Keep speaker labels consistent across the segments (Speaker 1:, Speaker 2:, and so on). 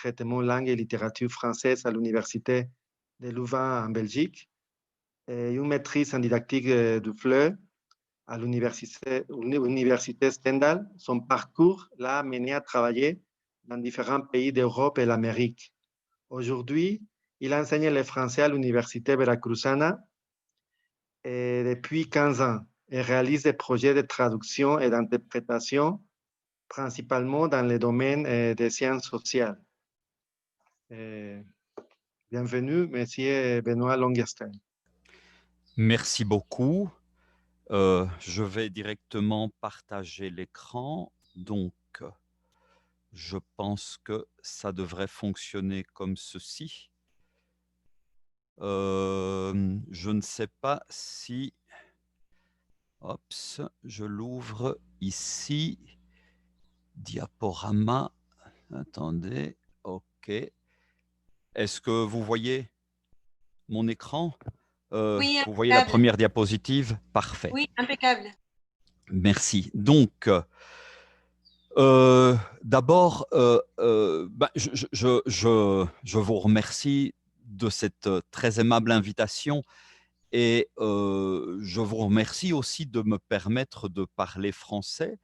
Speaker 1: traitement langue et littérature française à l'université de Louvain en Belgique et une maîtrise en didactique du FLE à l'université Stendhal. Son parcours l'a amené à travailler dans différents pays d'Europe et l'Amérique. Aujourd'hui, il enseigne le français à l'université veracruzana et depuis 15 ans et réalise des projets de traduction et d'interprétation, principalement dans le domaine des sciences sociales. Euh, Bienvenue, Monsieur Benoît Longerstein.
Speaker 2: Merci beaucoup. Je vais directement partager l'écran. Donc, je pense que ça devrait fonctionner comme ceci. Je ne sais pas si... Oups, je l'ouvre ici. Diaporama. Attendez. OK. Est-ce que vous voyez mon écran?
Speaker 3: Oui,
Speaker 2: Vous voyez la
Speaker 3: impeccable.
Speaker 2: première diapositive? Parfait.
Speaker 3: Oui, impeccable.
Speaker 2: Merci. Donc, d'abord, je vous remercie de cette très aimable invitation et je vous remercie aussi de me permettre de parler français,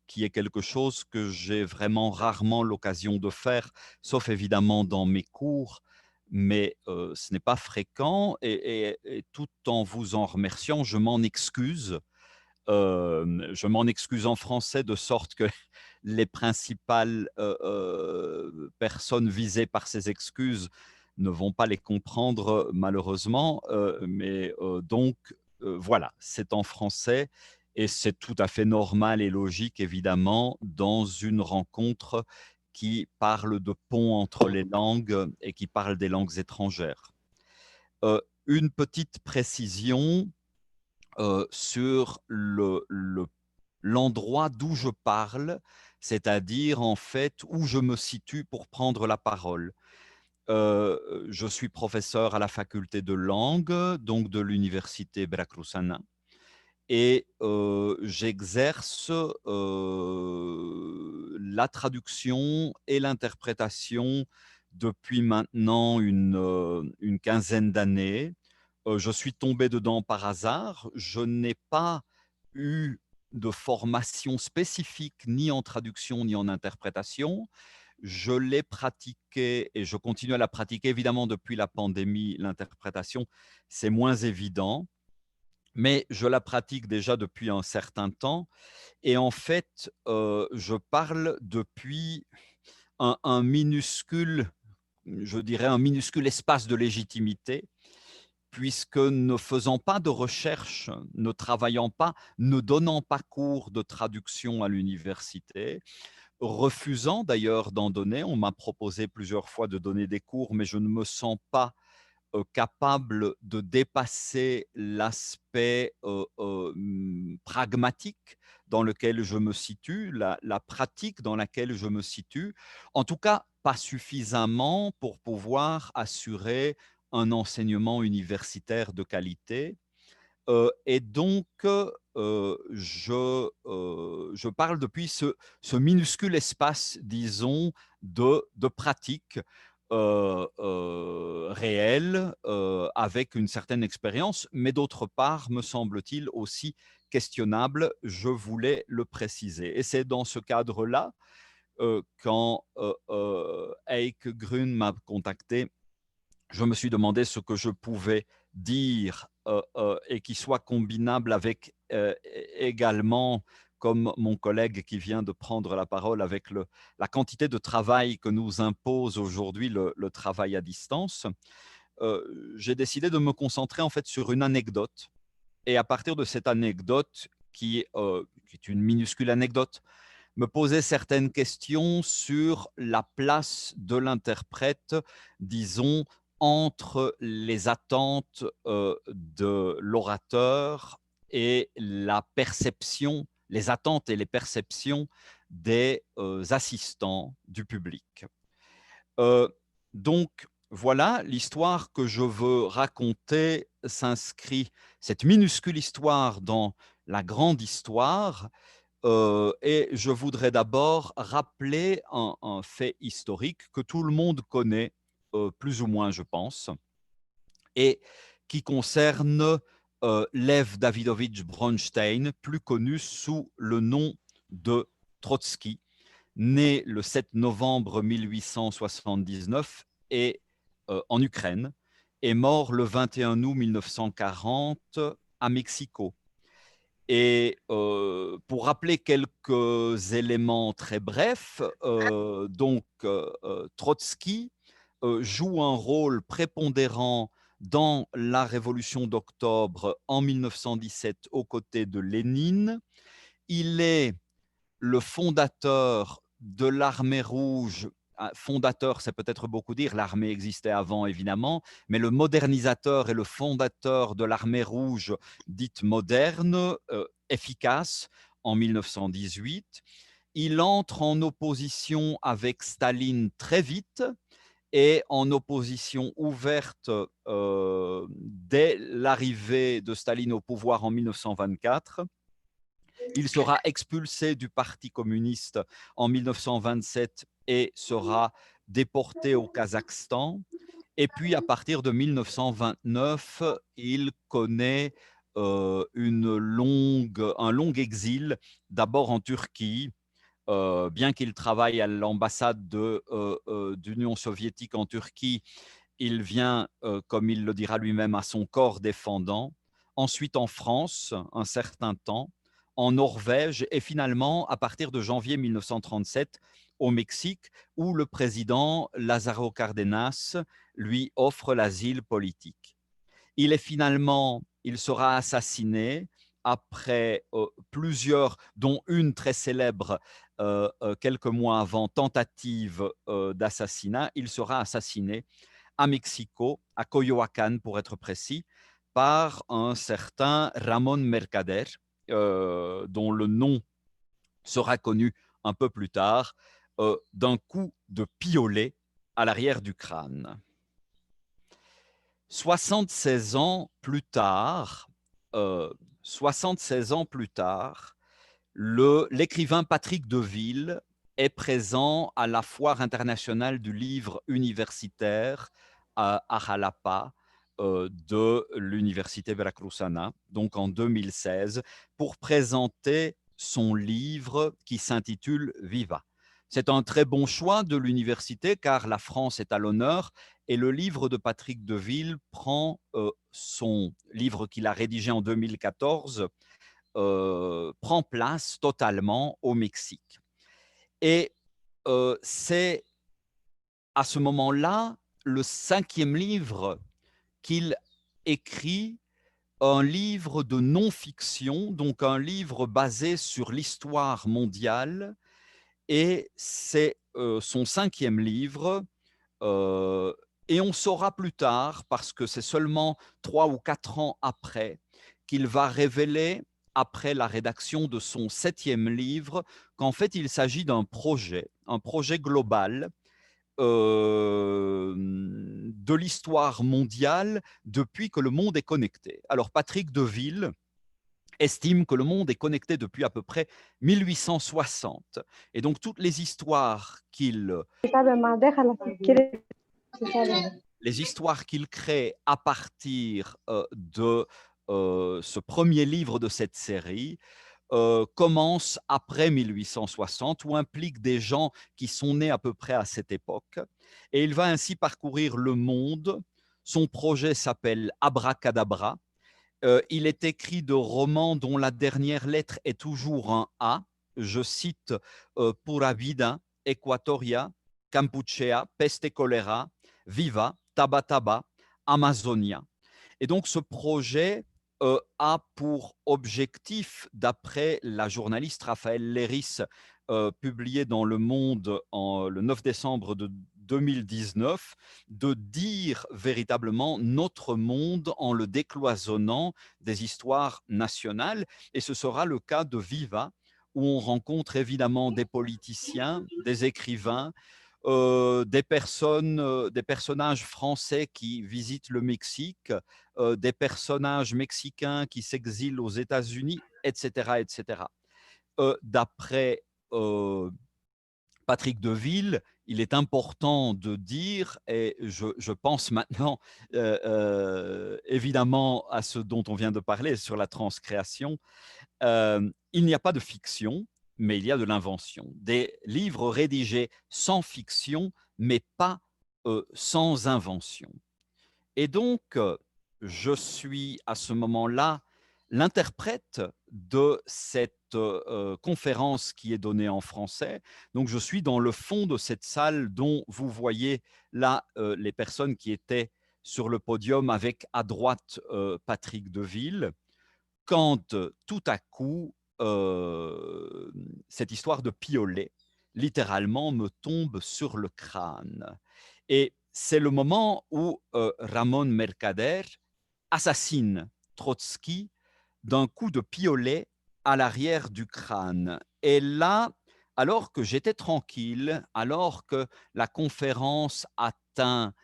Speaker 2: qui est quelque chose que j'ai vraiment rarement l'occasion de faire, sauf évidemment dans mes cours, mais ce n'est pas fréquent et tout en vous en remerciant, je m'en excuse. Je m'en excuse en français de sorte que les principales personnes visées par ces excuses ne vont pas les comprendre malheureusement, mais donc voilà, c'est en français et c'est tout à fait normal et logique évidemment dans une rencontre qui parle de pont entre les langues et qui parle des langues étrangères. Une petite précision sur l'endroit d'où je parle, c'est-à-dire en fait où je me situe pour prendre la parole. Je suis professeur à la faculté de langue, donc de l'université Veracruzana, et j'exerce la traduction et l'interprétation depuis maintenant une quinzaine d'années. Je suis tombé dedans par hasard. Je n'ai pas eu de formation spécifique ni en traduction ni en interprétation. Je l'ai pratiqué et je continue à la pratiquer. Évidemment, depuis la pandémie, l'interprétation, c'est moins évident, mais je la pratique déjà depuis un certain temps. Et en fait, je parle depuis un minuscule, je dirais un minuscule espace de légitimité, puisque ne faisant pas de recherche, ne travaillant pas, ne donnant pas cours de traduction à l'université, refusant d'ailleurs d'en donner. On m'a proposé plusieurs fois de donner des cours, mais je ne me sens pas capable de dépasser l'aspect pragmatique dans lequel je me situe, la pratique dans laquelle je me situe, en tout cas pas suffisamment pour pouvoir assurer un enseignement universitaire de qualité. Et donc, je parle depuis ce minuscule espace, disons, de pratique réelle, avec une certaine expérience, mais d'autre part, me semble-t-il aussi questionnable, je voulais le préciser. Et c'est dans ce cadre-là, quand Eike Grun m'a contacté, je me suis demandé ce que je pouvais dire et qui soit combinable avec également, comme mon collègue qui vient de prendre la parole, avec la quantité de travail que nous impose aujourd'hui le travail à distance. J'ai décidé de me concentrer en fait sur une anecdote. Et à partir de cette anecdote, qui est une minuscule anecdote, me poser certaines questions sur la place de l'interprète, disons, entre les attentes de l'orateur et la perception, les attentes et les perceptions des assistants du public. Euh, donc, voilà, l'histoire que je veux raconter s'inscrit, cette minuscule histoire, dans la grande histoire. Et je voudrais d'abord rappeler un fait historique que tout le monde connaît, plus ou moins, je pense, et qui concerne Lev Davidovitch Bronstein, plus connu sous le nom de Trotsky, né le 7 novembre 1879 et, en Ukraine, et mort le 21 août 1940 à Mexico. Et pour rappeler quelques éléments très brefs, Trotsky joue un rôle prépondérant dans la révolution d'octobre en 1917 aux côtés de Lénine. Il est le fondateur de l'armée rouge. Fondateur, c'est peut-être beaucoup dire, l'armée existait avant évidemment, mais le modernisateur et le fondateur de l'armée rouge dite moderne, efficace, en 1918. Il entre en opposition avec Staline très vite et en opposition ouverte dès l'arrivée de Staline au pouvoir en 1924. Il sera expulsé du Parti communiste en 1927 et sera déporté au Kazakhstan. Et puis, à partir de 1929, il connaît un long exil, d'abord en Turquie, bien qu'il travaille à l'ambassade d'Union soviétique en Turquie. Il vient, comme il le dira lui-même, à son corps défendant. Ensuite en France, un certain temps, en Norvège et finalement, à partir de janvier 1937, au Mexique, où le président Lázaro Cárdenas lui offre l'asile politique. Il sera assassiné après plusieurs, dont une très célèbre, quelques mois avant, tentative d'assassinat. Il sera assassiné à Mexico, à Coyoacán pour être précis, par un certain Ramón Mercader, dont le nom sera connu un peu plus tard, d'un coup de piolet à l'arrière du crâne. 76 ans plus tard, 76 ans plus tard, l'écrivain Patrick Deville est présent à la Foire internationale du livre universitaire à Jalapa de l'Université Veracruzana, donc en 2016, pour présenter son livre qui s'intitule Viva. C'est un très bon choix de l'université car la France est à l'honneur et le livre de Patrick Deville prend son livre qu'il a rédigé en 2014, prend place totalement au Mexique. Et c'est à ce moment-là le 5e livre qu'il écrit, un livre de non-fiction, donc un livre basé sur l'histoire mondiale, et c'est son 5e livre. Et on saura plus tard, parce que c'est seulement 3 ou 4 ans après, qu'il va révéler, après la rédaction de son 7e livre, qu'en fait il s'agit d'un projet, un projet global de l'histoire mondiale depuis que le monde est connecté. Alors Patrick Deville estime que le monde est connecté depuis à peu près 1860. Et donc toutes les histoires qu'il crée à partir de ce premier livre de cette série commencent après 1860 ou impliquent des gens qui sont nés à peu près à cette époque. Et il va ainsi parcourir le monde. Son projet s'appelle Abracadabra. Il est écrit de romans dont la dernière lettre est toujours un A. Je cite Pura Vida, Equatoria, Campuchea, Peste Cholera, Viva, Taba Taba, Amazonia. Et donc ce projet a pour objectif, d'après la journaliste Raphaël Léris, publié dans Le Monde le 9 décembre de 2019, de dire véritablement notre monde en le décloisonnant des histoires nationales. Et ce sera le cas de Viva, où on rencontre évidemment des politiciens, des écrivains, des personnages français qui visitent le Mexique, des personnages mexicains qui s'exilent aux États-Unis, etc., etc. d'après Patrick Deville, il est important de dire, et je pense maintenant évidemment à ce dont on vient de parler sur la transcréation, il n'y a pas de fiction, mais il y a de l'invention. Des livres rédigés sans fiction, mais pas sans invention. Et donc, je suis à ce moment-là l'interprète de cette conférence qui est donnée en français. Donc, je suis dans le fond de cette salle dont vous voyez là les personnes qui étaient sur le podium avec à droite Patrick Deville, quand tout à coup, cette histoire de piolet, littéralement, me tombe sur le crâne. Et c'est le moment où Ramón Mercader assassine Trotsky d'un coup de piolet à l'arrière du crâne. Et là, alors que j'étais tranquille, alors que la conférence atteint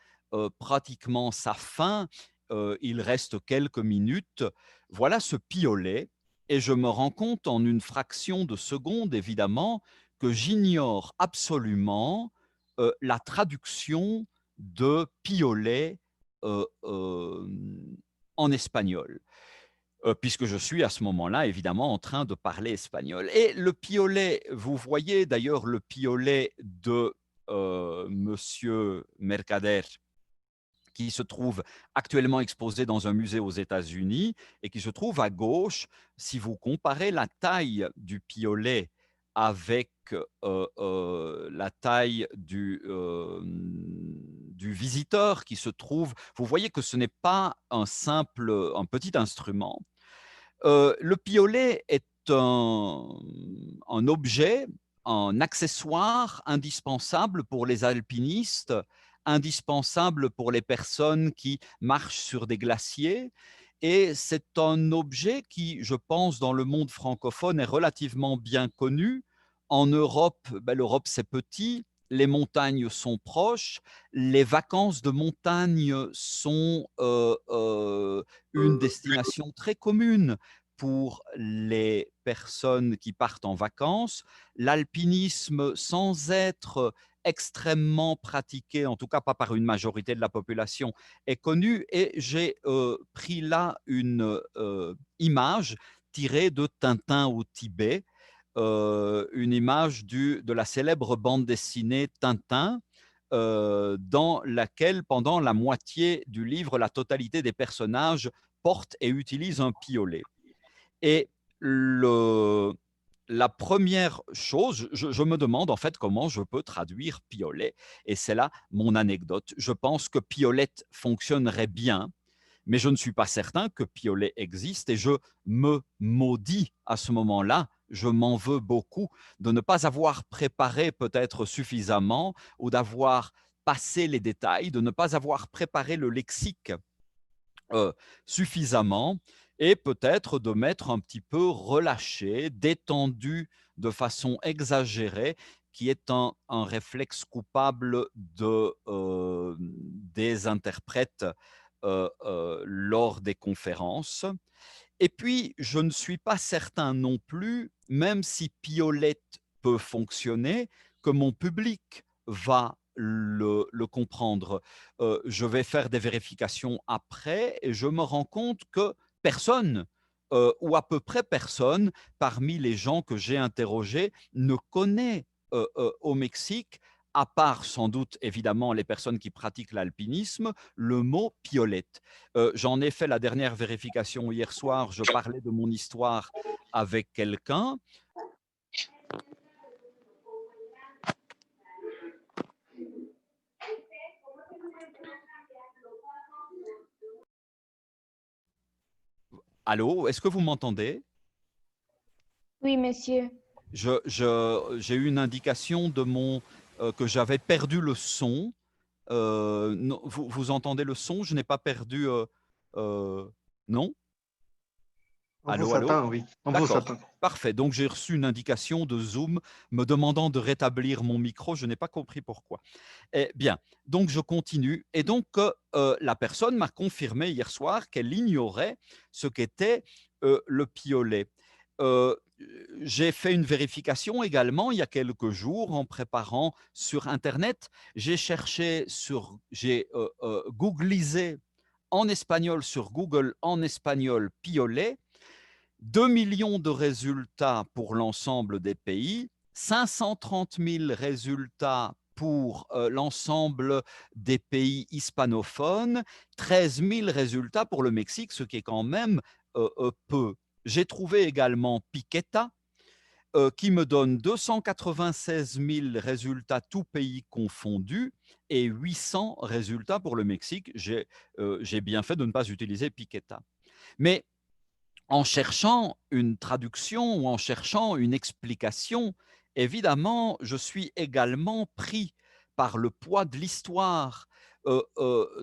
Speaker 2: pratiquement sa fin, il reste quelques minutes, voilà ce piolet, et je me rends compte en une fraction de seconde, évidemment, que j'ignore absolument la traduction de piolet euh, euh, en espagnol, puisque je suis à ce moment-là, évidemment, en train de parler espagnol. Et le piolet, vous voyez d'ailleurs le piolet de Monsieur Mercader, qui se trouve actuellement exposé dans un musée aux États-Unis et qui se trouve à gauche. Si vous comparez la taille du piolet avec la taille du visiteur qui se trouve, vous voyez que ce n'est pas un petit instrument. Le piolet est un objet, un accessoire indispensable pour les alpinistes, indispensable pour les personnes qui marchent sur des glaciers. Et c'est un objet qui, je pense, dans le monde francophone est relativement bien connu. En Europe, l'Europe c'est petit, les montagnes sont proches, les vacances de montagne sont une destination très commune pour les personnes qui partent en vacances. L'alpinisme, sans être extrêmement pratiqué, en tout cas pas par une majorité de la population, est connu. Et j'ai pris là une image tirée de Tintin au Tibet, une image de la célèbre bande dessinée Tintin, dans laquelle, pendant la moitié du livre, la totalité des personnages portent et utilisent un piolet. Et la première chose, je me demande en fait comment je peux traduire piolet. Et c'est là mon anecdote. Je pense que piolette fonctionnerait bien, mais je ne suis pas certain que piolet existe et je me maudis à ce moment-là. Je m'en veux beaucoup de ne pas avoir préparé peut-être suffisamment ou d'avoir passé les détails, de ne pas avoir préparé le lexique suffisamment et peut-être de m'être un petit peu relâché, détendu de façon exagérée, qui est un réflexe coupable des interprètes lors des conférences. Et puis, je ne suis pas certain non plus, même si Piolette peut fonctionner, que mon public va le comprendre. Je vais faire des vérifications après et je me rends compte que personne, ou à peu près personne, parmi les gens que j'ai interrogés, ne connaît au Mexique, à part sans doute évidemment les personnes qui pratiquent l'alpinisme, le mot piolette. J'en ai fait la dernière vérification hier soir, je parlais de mon histoire avec quelqu'un. Allô, est-ce que vous m'entendez?
Speaker 3: Oui, monsieur.
Speaker 2: J'ai eu une indication que j'avais perdu le son. Non, vous entendez le son? Je n'ai pas perdu. Non?
Speaker 1: On
Speaker 2: Allô,
Speaker 1: vous
Speaker 2: allô?
Speaker 1: attend, oui. On vous
Speaker 2: D'accord,
Speaker 1: attend.
Speaker 2: parfait. Donc, j'ai reçu une indication de Zoom me demandant de rétablir mon micro. Je n'ai pas compris pourquoi. Eh bien, donc je continue. Et donc, la personne m'a confirmé hier soir qu'elle ignorait ce qu'était le piolet. j'ai fait une vérification également il y a quelques jours en préparant sur Internet. J'ai cherché googlisé en espagnol sur Google en espagnol piolet, 2 millions de résultats pour l'ensemble des pays, 530 000 résultats pour l'ensemble des pays hispanophones, 13 000 résultats pour le Mexique, ce qui est quand même peu. J'ai trouvé également Piqueta, qui me donne 296 000 résultats, tous pays confondus, et 800 résultats pour le Mexique. J'ai bien fait de ne pas utiliser Piqueta. Mais en cherchant une traduction ou en cherchant une explication, évidemment, je suis également pris par le poids de l'histoire.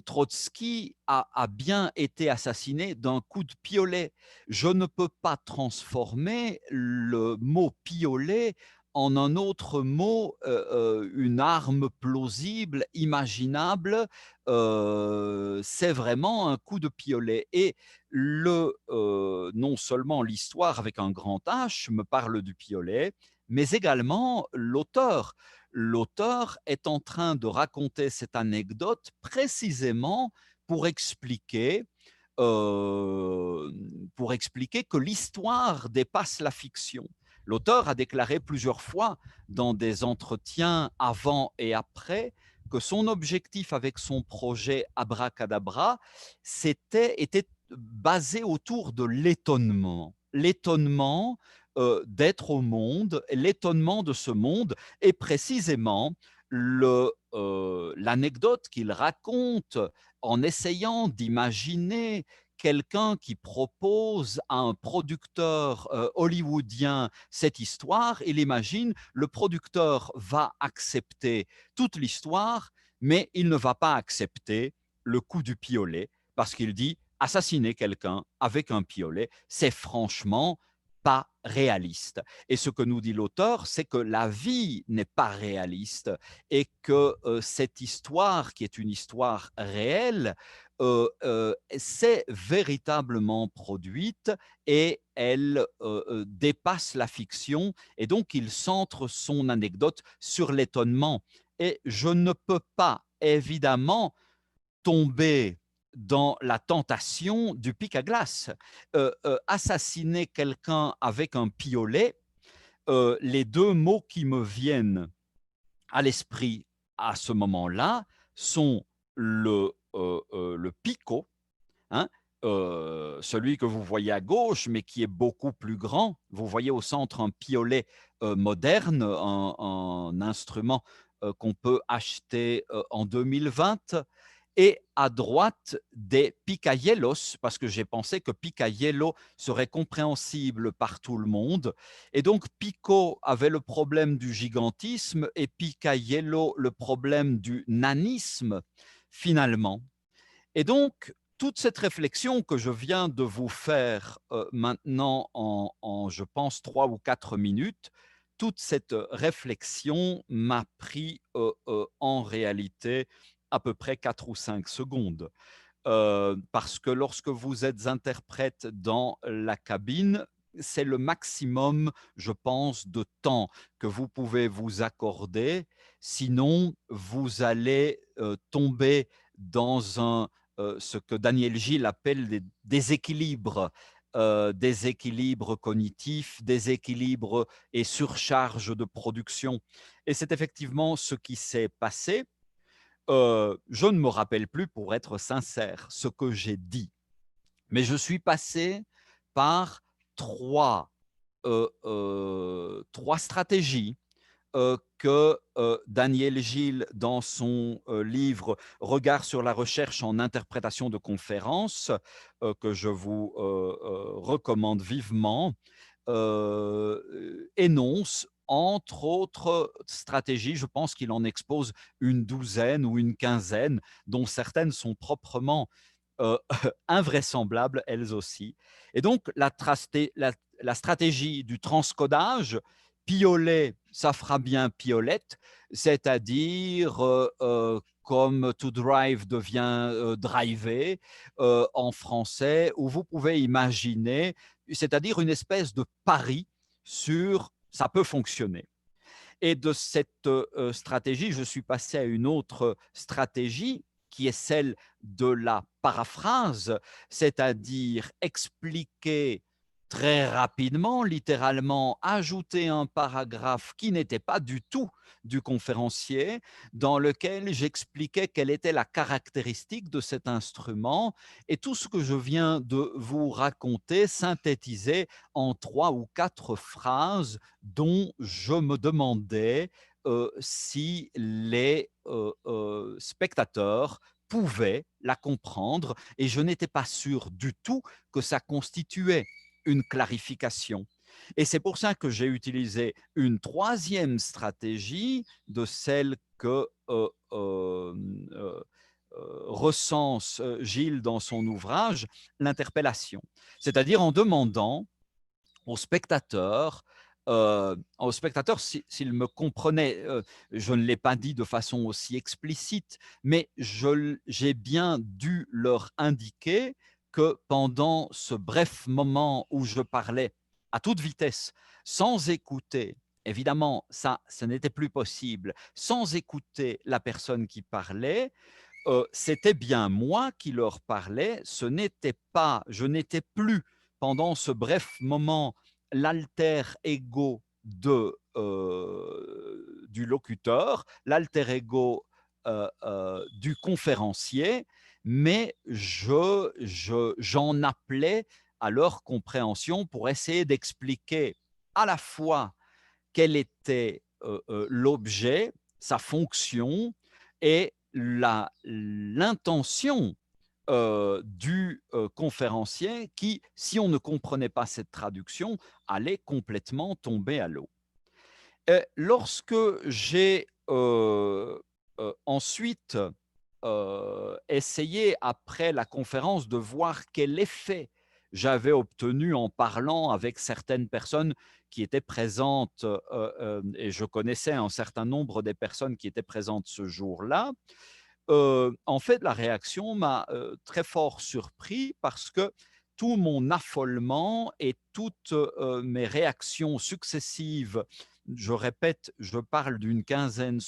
Speaker 2: Trotsky a bien été assassiné d'un coup de piolet. Je ne peux pas transformer le mot piolet en un autre mot, une arme plausible, imaginable. C'est vraiment un coup de piolet. Et non seulement l'histoire avec un grand H me parle du piolet, mais également l'auteur. L'auteur est en train de raconter cette anecdote précisément pour expliquer, euh, que l'histoire dépasse la fiction. L'auteur a déclaré plusieurs fois dans des entretiens avant et après que son objectif avec son projet Abracadabra était basé autour de l'étonnement. L'étonnement d'être au monde, l'étonnement de ce monde, et précisément l'anecdote qu'il raconte en essayant d'imaginer quelqu'un qui propose à un producteur hollywoodien cette histoire. Il imagine le producteur va accepter toute l'histoire, mais il ne va pas accepter le coup du piolet parce qu'il dit assassiner quelqu'un avec un piolet, c'est franchement pas réaliste. Et ce que nous dit l'auteur, c'est que la vie n'est pas réaliste et que cette histoire, qui est une histoire réelle, s'est véritablement produite et elle dépasse la fiction. Et donc, il centre son anecdote sur l'étonnement. Et je ne peux pas, évidemment, tomber dans la tentation du pic à glace. Assassiner quelqu'un avec un piolet, les deux mots qui me viennent à l'esprit à ce moment-là sont le pico, hein, celui que vous voyez à gauche, mais qui est beaucoup plus grand. Vous voyez au centre un piolet moderne, un instrument qu'on peut acheter en 2020. Et à droite, des picayelos, parce que j'ai pensé que picayelo serait compréhensible par tout le monde. Et donc, Pico avait le problème du gigantisme et Picayelo le problème du nanisme, finalement. Et donc, toute cette réflexion que je viens de vous faire maintenant je pense, 3 ou 4 minutes, toute cette réflexion m'a pris en réalité à peu près 4 ou 5 secondes. Parce que lorsque vous êtes interprète dans la cabine, c'est le maximum, je pense, de temps que vous pouvez vous accorder. Sinon, vous allez tomber dans ce que Daniel Gilles appelle des déséquilibres cognitifs, déséquilibres et surcharge de production. Et c'est effectivement ce qui s'est passé. Je ne me rappelle plus, pour être sincère, ce que j'ai dit, mais je suis passé par trois stratégies que Daniel Gilles, dans son livre Regard sur la recherche en interprétation de conférences, que je vous recommande vivement, énonce, entre autres stratégies. Je pense qu'il en expose une douzaine ou une quinzaine, dont certaines sont proprement invraisemblables elles aussi. Et donc, la stratégie du transcodage, piolet, ça fera bien piolette, c'est-à-dire comme to drive devient driver en français, où vous pouvez imaginer, c'est-à-dire une espèce de pari ça peut fonctionner. Et de cette stratégie, je suis passé à une autre stratégie qui est celle de la paraphrase, c'est-à-dire expliquer très rapidement, littéralement, ajouter un paragraphe qui n'était pas du tout du conférencier, dans lequel j'expliquais quelle était la caractéristique de cet instrument et tout ce que je viens de vous raconter synthétisé en 3 ou 4 phrases dont je me demandais si les spectateurs pouvaient la comprendre et je n'étais pas sûr du tout que ça constituait une clarification. Et c'est pour ça que j'ai utilisé une troisième stratégie de celle que recense Gilles dans son ouvrage, l'interpellation. C'est-à-dire en demandant au spectateur, s'il me comprenait, je ne l'ai pas dit de façon aussi explicite, mais j'ai bien dû leur indiquer que pendant ce bref moment où je parlais à toute vitesse, sans écouter, évidemment, ça, ce n'était plus possible, sans écouter la personne qui parlait, c'était bien moi qui leur parlais, je n'étais plus pendant ce bref moment l'alter ego du locuteur, l'alter ego du conférencier, mais j'en appelais à leur compréhension pour essayer d'expliquer à la fois quel était l'objet, sa fonction et l'intention du conférencier qui, si on ne comprenait pas cette traduction, allait complètement tomber à l'eau. Lorsque j'ai ensuite essayé, après la conférence, de voir quel effet j'avais obtenu en parlant avec certaines personnes qui étaient présentes, et je connaissais un certain nombre des personnes qui étaient présentes ce jour-là, en fait, la réaction m'a très fort surpris parce que tout mon affolement et toutes mes réactions successives, je répète, je parle d'une quinzaine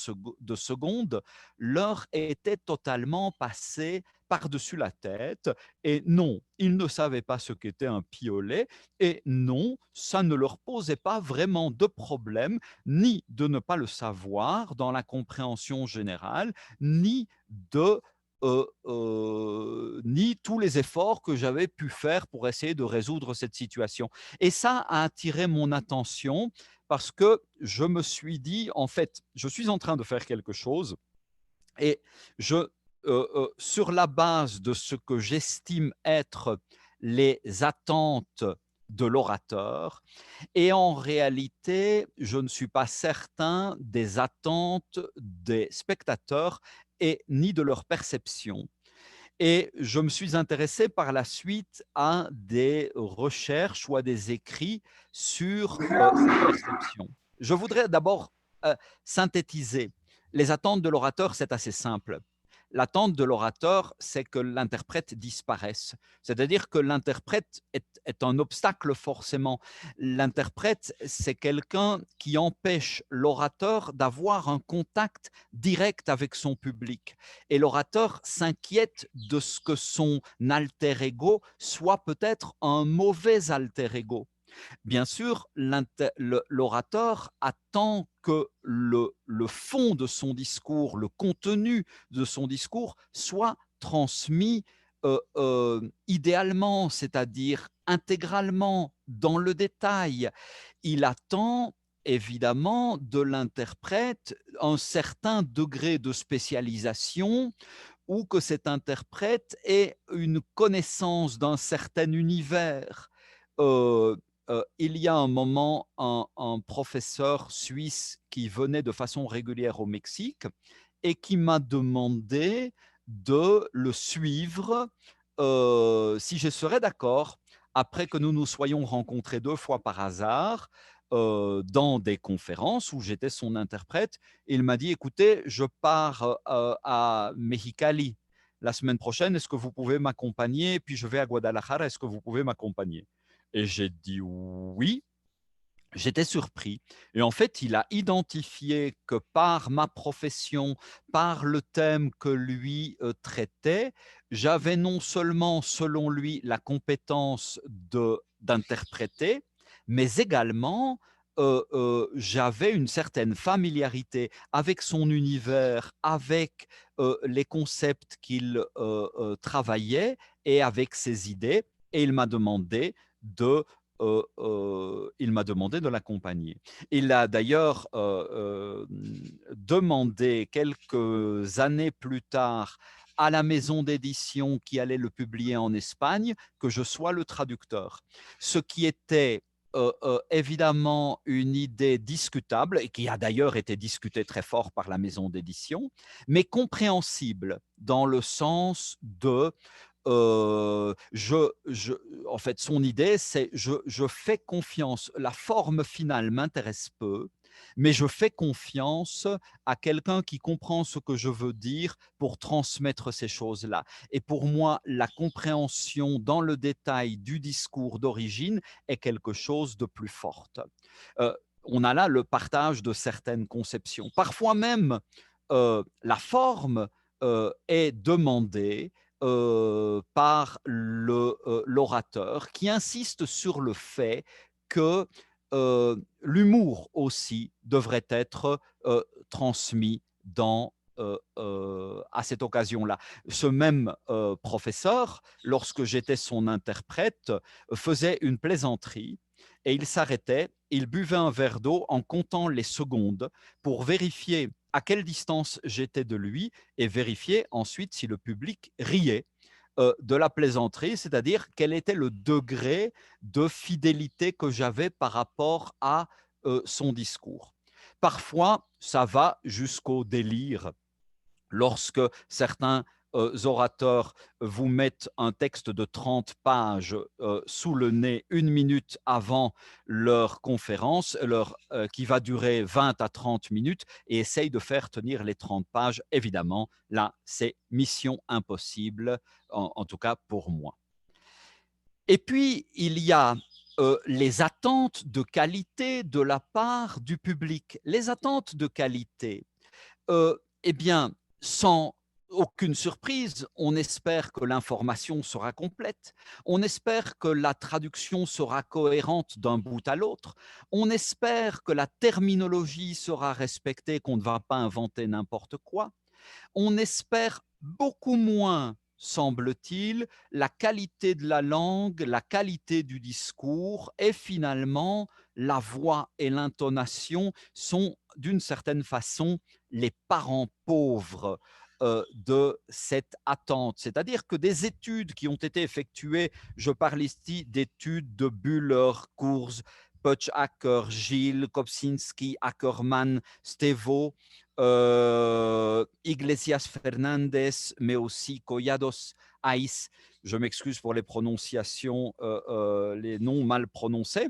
Speaker 2: de secondes, leur étaient totalement passées par-dessus la tête. Et non, ils ne savaient pas ce qu'était un piolet. Et non, ça ne leur posait pas vraiment de problème, ni de ne pas le savoir dans la compréhension générale, ni ni tous les efforts que j'avais pu faire pour essayer de résoudre cette situation. Et ça a attiré mon attention parce que je me suis dit, en fait, je suis en train de faire quelque chose et sur la base de ce que j'estime être les attentes de l'orateur, et en réalité, je ne suis pas certain des attentes des spectateurs et ni de leur perception. Et je me suis intéressé par la suite à des recherches ou à des écrits sur cette perception. Je voudrais d'abord synthétiser. Les attentes de l'orateur, c'est assez simple. L'attente de l'orateur, c'est que l'interprète disparaisse. C'est-à-dire que l'interprète est un obstacle forcément. L'interprète, c'est quelqu'un qui empêche l'orateur d'avoir un contact direct avec son public. Et l'orateur s'inquiète de ce que son alter ego soit peut-être un mauvais alter ego. Bien sûr, l'orateur attend que le fond de son discours, le contenu de son discours soit transmis idéalement, c'est-à-dire intégralement, dans le détail. Il attend évidemment de l'interprète un certain degré de spécialisation ou que cet interprète ait une connaissance d'un certain univers. Il y a un moment, un professeur suisse qui venait de façon régulière au Mexique et qui m'a demandé de le suivre, si je serais d'accord, après que nous nous soyons rencontrés 2 fois par hasard, dans des conférences où j'étais son interprète. Il m'a dit: «Écoutez, je pars, à Mexicali la semaine prochaine, est-ce que vous pouvez m'accompagner? Puis je vais à Guadalajara, est-ce que vous pouvez m'accompagner?» Et j'ai dit: «Oui». j'étais surpris. Et en fait, il a identifié que par ma profession, par le thème que lui traitait, j'avais non seulement, selon lui, la compétence d'interpréter, mais également j'avais une certaine familiarité avec son univers, avec les concepts qu'il travaillait et avec ses idées. Et il m'a demandé de l'accompagner. Il a d'ailleurs demandé quelques années plus tard à la maison d'édition qui allait le publier en Espagne que je sois le traducteur. Ce qui était évidemment une idée discutable et qui a d'ailleurs été discutée très fort par la maison d'édition, mais compréhensible dans le sens de euh, je, je, en fait, son idée, c'est je fais confiance. La forme finale m'intéresse peu, mais je fais confiance à quelqu'un qui comprend ce que je veux dire pour transmettre ces choses-là. Et pour moi, la compréhension dans le détail du discours d'origine est quelque chose de plus fort. On a là le partage de certaines conceptions. Parfois même, la forme est demandée par l'orateur qui insiste sur le fait que l'humour aussi devrait être transmis à cette occasion-là. Ce même professeur, lorsque j'étais son interprète, faisait une plaisanterie et il s'arrêtait, il buvait un verre d'eau en comptant les secondes pour vérifier à quelle distance j'étais de lui et vérifier ensuite si le public riait de la plaisanterie, c'est-à-dire quel était le degré de fidélité que j'avais par rapport à son discours. Parfois, ça va jusqu'au délire lorsque certains orateurs vous mettent un texte de 30 pages sous le nez 1 minute avant leur conférence, qui va durer 20 à 30 minutes, et essayent de faire tenir les 30 pages. Évidemment, là, c'est mission impossible, en tout cas pour moi. Et puis, il y a les attentes de qualité de la part du public. Les attentes de qualité, eh bien, sans aucune surprise, on espère que l'information sera complète, on espère que la traduction sera cohérente d'un bout à l'autre, on espère que la terminologie sera respectée, qu'on ne va pas inventer n'importe quoi, on espère beaucoup moins, semble-t-il, la qualité de la langue, la qualité du discours et finalement la voix et l'intonation sont d'une certaine façon les parents pauvres de cette attente. C'est-à-dire que des études qui ont été effectuées, je parle ici d'études de Bühler, Kurz, Pötschacker, Gilles, Kopczynski, Ackermann, Stevo, Iglesias Fernandez, mais aussi Collados Ais, je m'excuse pour les prononciations, les noms mal prononcés,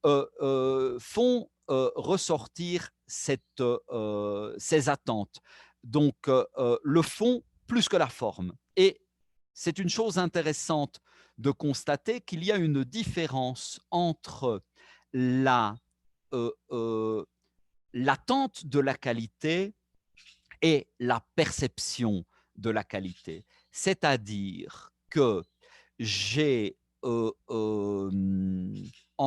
Speaker 2: font ressortir ces attentes. Donc, le fond plus que la forme. Et c'est une chose intéressante de constater qu'il y a une différence entre l'attente de la qualité et la perception de la qualité. C'est-à-dire que j'ai, en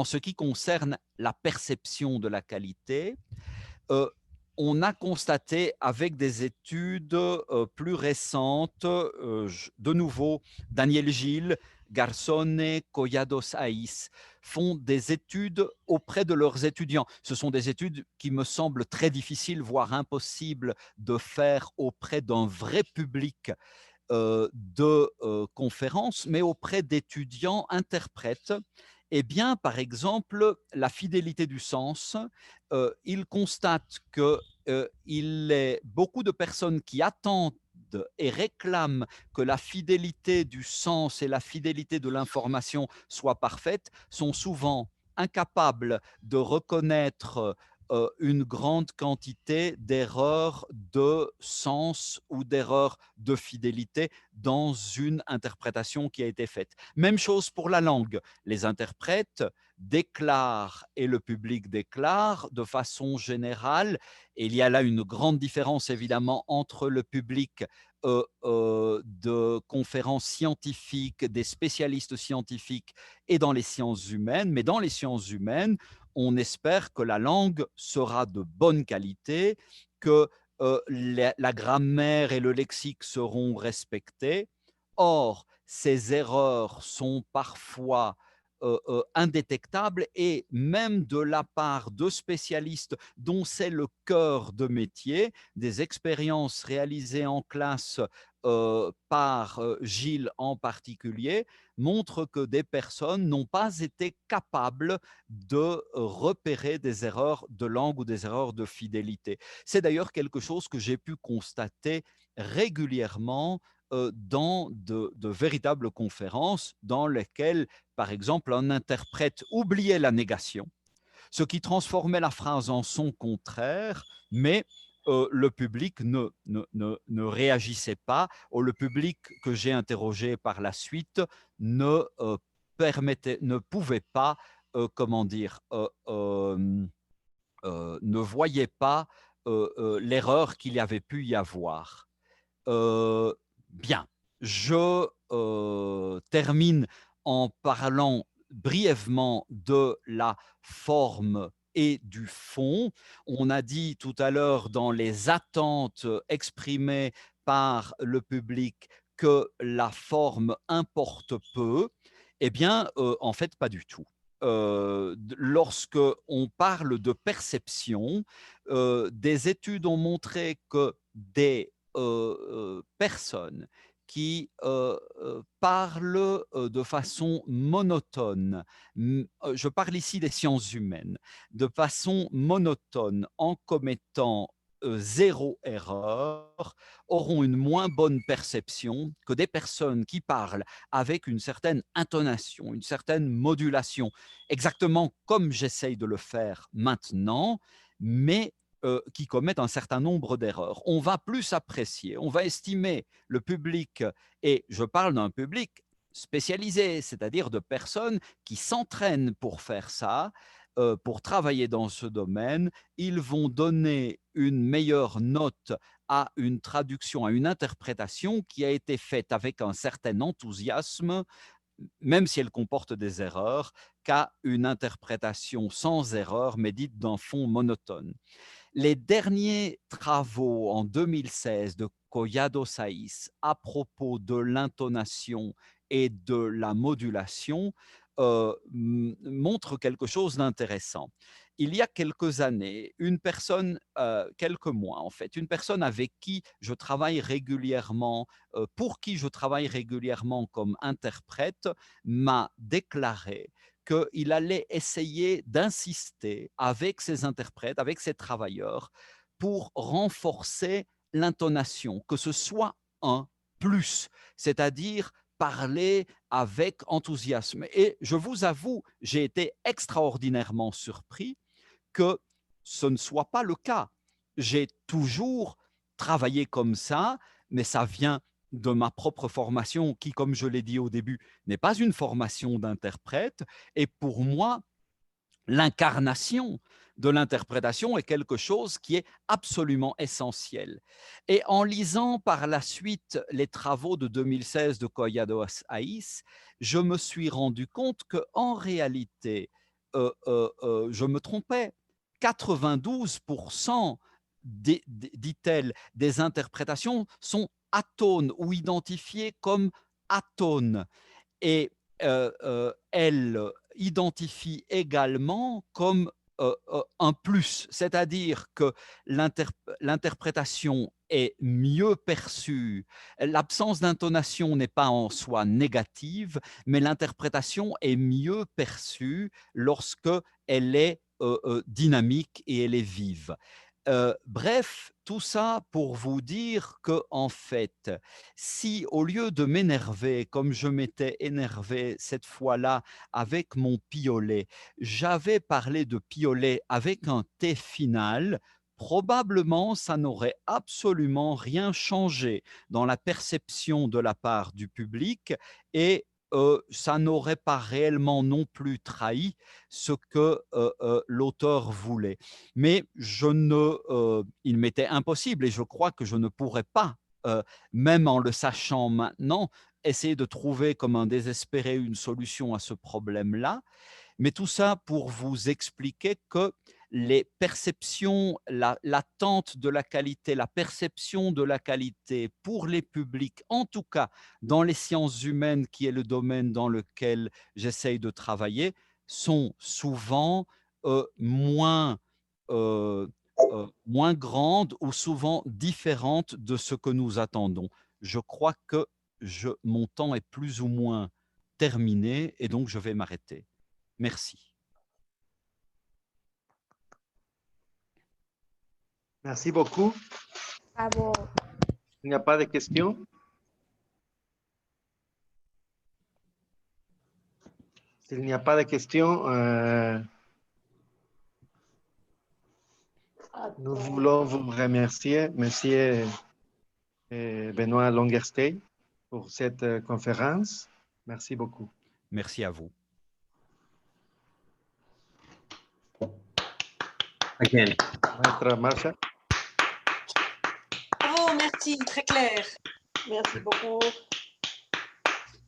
Speaker 2: ce qui concerne la perception de la qualité, on a constaté avec des études plus récentes, de nouveau, Daniel Gilles, Garzone, Collados Ais, font des études auprès de leurs étudiants. Ce sont des études qui me semblent très difficiles, voire impossibles de faire auprès d'un vrai public de conférences, mais auprès d'étudiants interprètes. Eh bien, par exemple, la fidélité du sens, il constate qu'il est beaucoup de personnes qui attendent et réclament que la fidélité du sens et la fidélité de l'information soient parfaites, sont souvent incapables de reconnaître une grande quantité d'erreurs de sens ou d'erreurs de fidélité dans une interprétation qui a été faite. Même chose pour la langue. Les interprètes déclarent et le public déclare de façon générale, et il y a là une grande différence évidemment entre le public de conférences scientifiques, des spécialistes scientifiques et dans les sciences humaines, mais dans les sciences humaines, on espère que la langue sera de bonne qualité, que la grammaire et le lexique seront respectés. Or, ces erreurs sont parfois indétectables et même de la part de spécialistes dont c'est le cœur de métier, des expériences réalisées en classe par Gilles en particulier, montrent que des personnes n'ont pas été capables de repérer des erreurs de langue ou des erreurs de fidélité. C'est d'ailleurs quelque chose que j'ai pu constater régulièrement dans de véritables conférences dans lesquelles, par exemple, un interprète oubliait la négation, ce qui transformait la phrase en son contraire, mais le public ne réagissait pas, ou le public que j'ai interrogé par la suite ne ne pouvait pas, comment dire, ne voyait pas l'erreur qu'il y avait pu y avoir. Bien, je termine en parlant brièvement de la forme et du fond. On a dit tout à l'heure dans les attentes exprimées par le public que la forme importe peu. Eh bien, en fait, pas du tout. Lorsque on parle de perception, des études ont montré que des personnes qui parlent de façon monotone, je parle ici des sciences humaines, de façon monotone en commettant zéro erreur, auront une moins bonne perception que des personnes qui parlent avec une certaine intonation, une certaine modulation, exactement comme j'essaye de le faire maintenant, mais qui commettent un certain nombre d'erreurs. On va plus apprécier, on va estimer le public, et je parle d'un public spécialisé, c'est-à-dire de personnes qui s'entraînent pour faire ça, pour travailler dans ce domaine. Ils vont donner une meilleure note à une traduction, à une interprétation qui a été faite avec un certain enthousiasme, même si elle comporte des erreurs, qu'à une interprétation sans erreur, mais dite d'un fond monotone. Les derniers travaux en 2016 de Collado Saiz à propos de l'intonation et de la modulation montrent quelque chose d'intéressant. Il y a quelques années, une personne, quelques mois en fait, une personne avec qui je travaille régulièrement, pour qui je travaille régulièrement comme interprète, m'a déclaré qu'il allait essayer d'insister avec ses interprètes, avec ses travailleurs, pour renforcer l'intonation, que ce soit un plus, c'est-à-dire parler avec enthousiasme. Et je vous avoue, j'ai été extraordinairement surpris que ce ne soit pas le cas. J'ai toujours travaillé comme ça, mais ça vient de ma propre formation qui, comme je l'ai dit au début, n'est pas une formation d'interprète. Et pour moi, l'incarnation de l'interprétation est quelque chose qui est absolument essentiel. Et en lisant par la suite les travaux de 2016 de Collado Saiz, je me suis rendu compte qu'en réalité, je me trompais. 92%, dit-elle, des interprétations sont atones ou identifiées comme atones. Et elle identifie également comme un plus, c'est-à-dire que l'interprétation est mieux perçue. L'absence d'intonation n'est pas en soi négative, mais l'interprétation est mieux perçue lorsque elle est dynamique et elle est vive. Bref, tout ça pour vous dire que, en fait, si au lieu de m'énerver comme je m'étais énervé cette fois-là avec mon piolet, j'avais parlé de piolet avec un T final, probablement ça n'aurait absolument rien changé dans la perception de la part du public et ça n'aurait pas réellement non plus trahi ce que l'auteur voulait. Mais il m'était impossible et je crois que je ne pourrais pas, même en le sachant maintenant, essayer de trouver comme un désespéré une solution à ce problème-là. Mais tout ça pour vous expliquer que les perceptions, l'attente de la qualité, la perception de la qualité pour les publics, en tout cas dans les sciences humaines, qui est le domaine dans lequel j'essaye de travailler, sont souvent moins, euh, moins grandes ou souvent différentes de ce que nous attendons. Je crois que mon temps est plus ou moins terminé et donc je vais m'arrêter. Merci.
Speaker 1: Merci beaucoup.
Speaker 3: Bravo.
Speaker 1: Il n'y a pas de questions. S'il n'y a pas de questions, nous voulons vous remercier, Monsieur Benoît Longerstay, pour cette conférence. Merci beaucoup.
Speaker 2: Merci à vous.
Speaker 4: Again.
Speaker 1: Maître Marsha.
Speaker 5: Bravo, merci, très clair.
Speaker 6: Merci beaucoup.